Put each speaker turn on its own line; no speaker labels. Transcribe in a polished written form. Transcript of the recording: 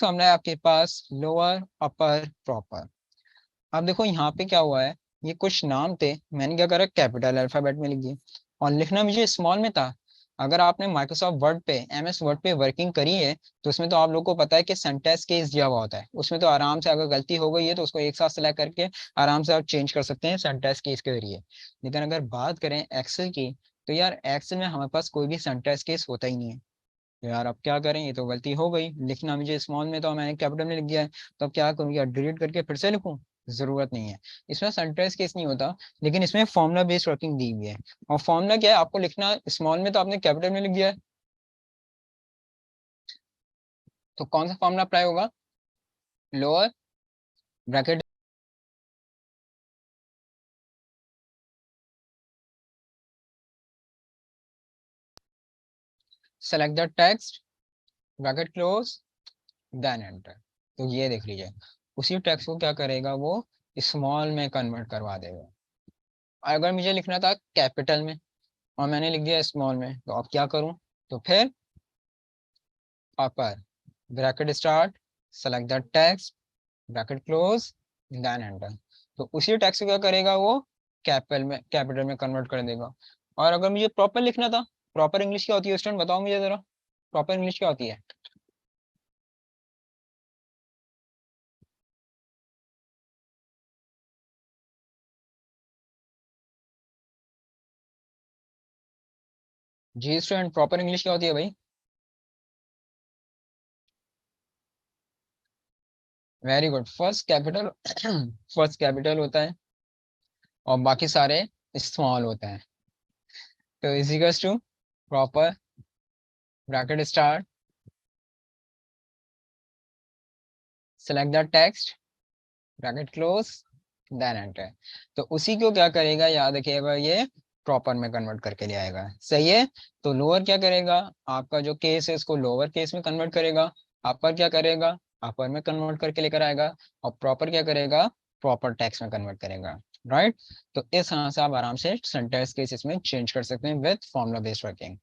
तो हमने आपके पास लोअर, अपर, प्रॉपर। अब देखो यहाँ पे क्या हुआ है, ये कुछ नाम थे, मैंने क्या करा कैपिटल अल्फाबेट में लिख दिया और लिखना मुझे स्मॉल में था। अगर आपने माइक्रोसॉफ्ट वर्ड पे, एमएस वर्ड पे वर्किंग करी है तो उसमें तो आप लोगों को पता है कि सेंटेंस केस दिया हुआ होता है, उसमें तो आराम से अगर गलती हो गई है तो उसको एक साथ सेलेक्ट करके आराम से आप चेंज कर सकते हैं सेंटेंस केस के जरिए। लेकिन अगर बात करें एक्सेल की, तो यार एक्सेल में हमारे पास कोई भी सेंटेंस केस होता ही नहीं है। तो यार अब क्या करें, ये तो गलती हो गई, लिखना मुझे स्मॉल में तो मैंने कैपिटल में लिख दिया है। तो अब क्या करूँ, यार डिलीट करके फिर से लिखूँ? जरूरत नहीं है। इसमें सेंटेंस केस नहीं होता, लेकिन इसमें फॉर्मुला बेस्ड वर्किंग दी हुई है। और फॉर्मुला क्या है, आपको लिखना स्मॉल में तो आपने कैपिटल में लिख दिया है, तो कौन सा फॉर्मुला अप्लाई होगा? Lower bracket, select the text, bracket close, then enter. तो ये देख लीजिए, उसी टेक्स्ट को क्या करेगा वो, स्मॉल में कन्वर्ट करवा देगा। अगर मुझे लिखना था कैपिटल में और मैंने लिख दिया स्मॉल में, तो अब क्या करूं? तो फिर upper, bracket start, select the text, bracket close, then enter. तो उसी टेक्स्ट को क्या करेगा वो, कैपिटल में कन्वर्ट कर देगा। और अगर मुझे प्रॉपर लिखना था, प्रॉपर इंग्लिश क्या होती है स्टूडेंट, बताओ मुझे जरा, प्रॉपर इंग्लिश क्या होती है? जी स्टूडेंट, प्रॉपर इंग्लिश क्या होती है भाई? Very good, first capital first capital होता है और बाकी सारे स्मॉल होते हैं। तो is equals to proper, bracket start, select the text, bracket close, then enter. तो उसी को क्या करेगा, याद रखिएगा, ये प्रॉपर में कन्वर्ट करके ले आएगा, सही है। तो लोअर क्या करेगा, आपका जो केस है इसको लोअर केस में कन्वर्ट करेगा, अपर क्या करेगा, अपर में कन्वर्ट करके लेकर आएगा, और प्रॉपर क्या करेगा, प्रॉपर टेक्स्ट में कन्वर्ट करेगा। राइट। तो इस तरह से आप आराम से सेंटेंस केस इसमें चेंज कर सकते हैं विद फॉर्मुला बेस्ड वर्किंग।